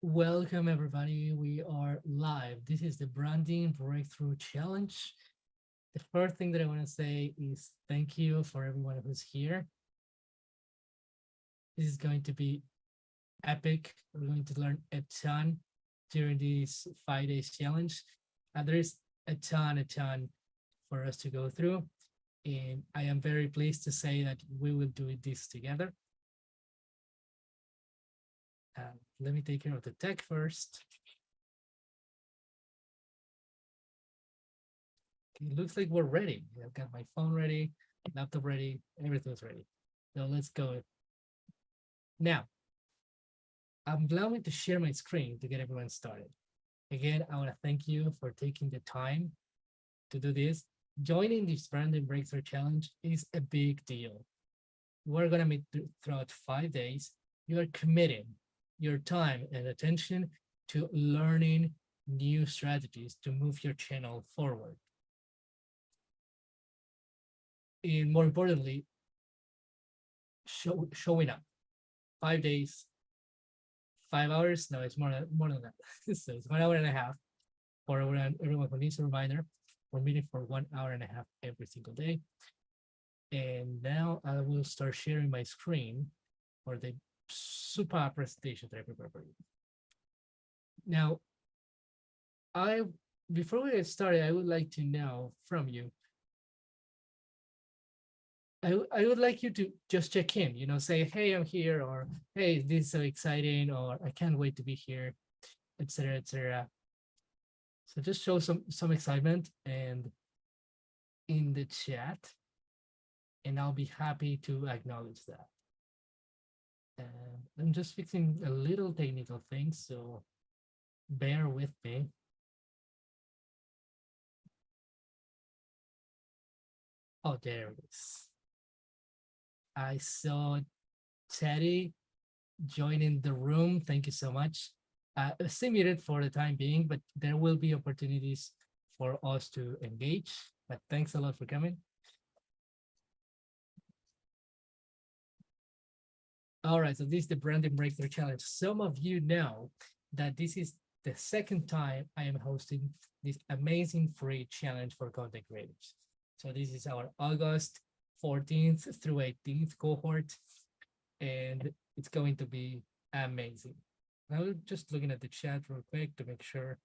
Welcome, everybody. We are live. This is the Branding Breakthrough Challenge. The first thing that I want to say is thank you for everyone who's here. This is going to be epic. We're going to learn a ton during this 5 days challenge. There is a ton for us to go through. And I am very pleased to say that we will do this together. Let me take care of the tech first. It looks like we're ready. I've got my phone ready, laptop ready, everything's ready. So let's go. Now, I'm allowing to share my screen to get everyone started. Again, I want to thank you for taking the time to do this. Joining this Branding Breakthrough Challenge is a big deal. We're going to meet throughout 5 days. You are committing your time and attention to learning new strategies to move your channel forward. And more importantly, showing up. 5 days, 5 hours. No, it's more than that. So it's 1 hour and a half for everyone who needs a reminder. We're meeting for 1 hour and a half every single day. And now I will start sharing my screen for the super presentation that I prepared for you. Now, before we get started, I would like to know from you. I would like you to just check in, say, hey, I'm here, or hey, this is so exciting, or I can't wait to be here, etc., etc. So just show some excitement and in the chat, and I'll be happy to acknowledge that. And I'm just fixing a little technical thing, so bear with me. Oh, there it is. I saw Teddy joining the room. Thank you so much. Stay muted for the time being, but there will be opportunities for us to engage. But thanks a lot for coming. All right, so this is the Branding Breakthrough Challenge. Some of you know that this is the second time I am hosting this amazing free challenge for content creators. So this is our August 14th through 18th cohort, and it's going to be amazing. I was just looking at the chat real quick to make sure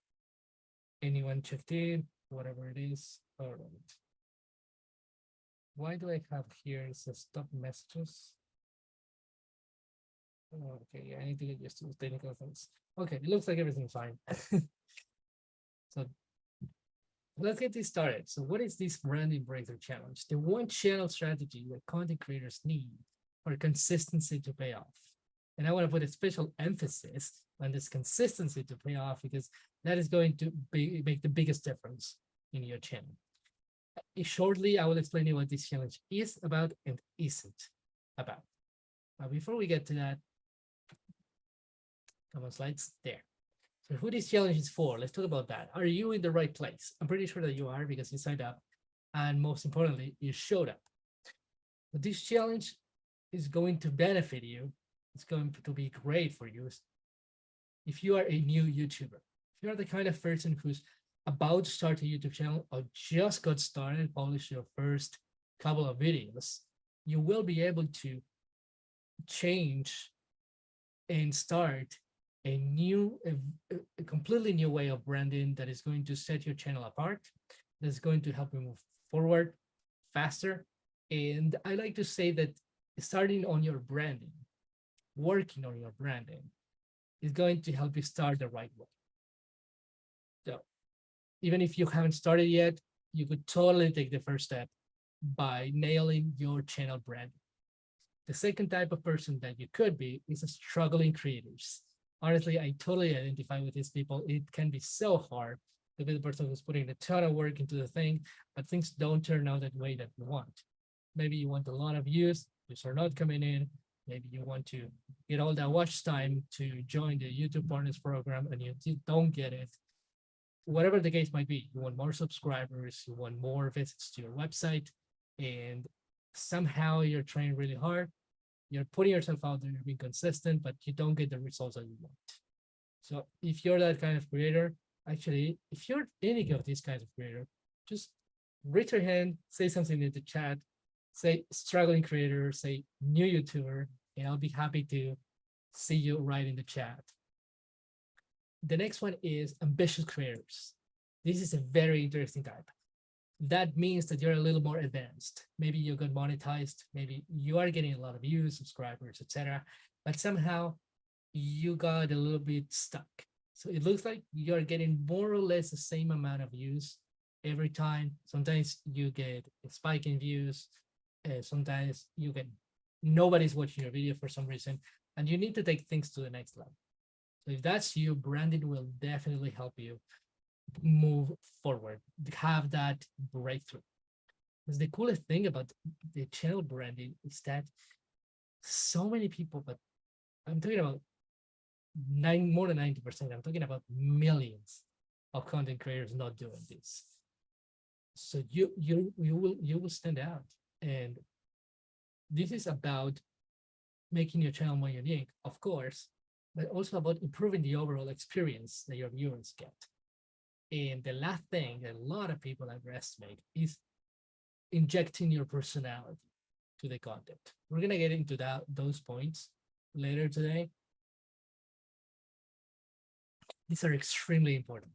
anyone checked in, whatever it is. All right. Why do I have here? It says stop messages. Okay, I need to get used to technical things. Okay, it looks like everything's fine. So let's get this started. So what is this Branding Breakthrough Challenge? The one channel strategy that content creators need for consistency to pay off. And I want to put a special emphasis on this consistency to pay off because that is going to make the biggest difference in your channel. Shortly, I will explain you what this challenge is about and isn't about. But before we get to that, come on, slides there. So who this challenge is for, let's talk about that. Are you in the right place? I'm pretty sure that you are because you signed up. And most importantly, you showed up. But this challenge is going to benefit you. It's going to be great for you if you are a new YouTuber. If you're the kind of person who's about to start a YouTube channel or just got started, publish your first couple of videos, you will be able to change and start a completely new way of branding that is going to set your channel apart, that's going to help you move forward faster. And I like to say that starting on your branding, working on your branding, is going to help you start the right way. So even if you haven't started yet, you could totally take the first step by nailing your channel branding. The second type of person that you could be is a struggling creators. Honestly, I totally identify with these people. It can be so hard to be the person who's putting a ton of work into the thing, but things don't turn out that way that you want. Maybe you want a lot of views are not coming in. Maybe you want to get all that watch time to join the YouTube Partners program and you don't get it. Whatever the case might be, you want more subscribers, you want more visits to your website, and somehow you're trying really hard. You're putting yourself out there, you're being consistent, but you don't get the results that you want. So if you're that kind of creator, actually, if you're any of these kinds of creator, just raise your hand, say something in the chat, say struggling creator, say new YouTuber, and I'll be happy to see you right in the chat. The next one is ambitious creators. This is a very interesting type. That means that you're a little more advanced. Maybe you got monetized, maybe you are getting a lot of views, subscribers, etc. But somehow you got a little bit stuck. So it looks like you're getting more or less the same amount of views every time. Sometimes you get a spike in views. Sometimes you get nobody's watching your video for some reason, and you need to take things to the next level. So if that's you, branding will definitely help you move forward, have that breakthrough. Because the coolest thing about the channel branding is that so many people, but I'm talking about more than 90%, I'm talking about millions of content creators not doing this. So you will stand out. And this is about making your channel more unique, of course, but also about improving the overall experience that your viewers get. And the last thing that a lot of people underestimate is injecting your personality to the content. We're gonna get into those points later today. These are extremely important.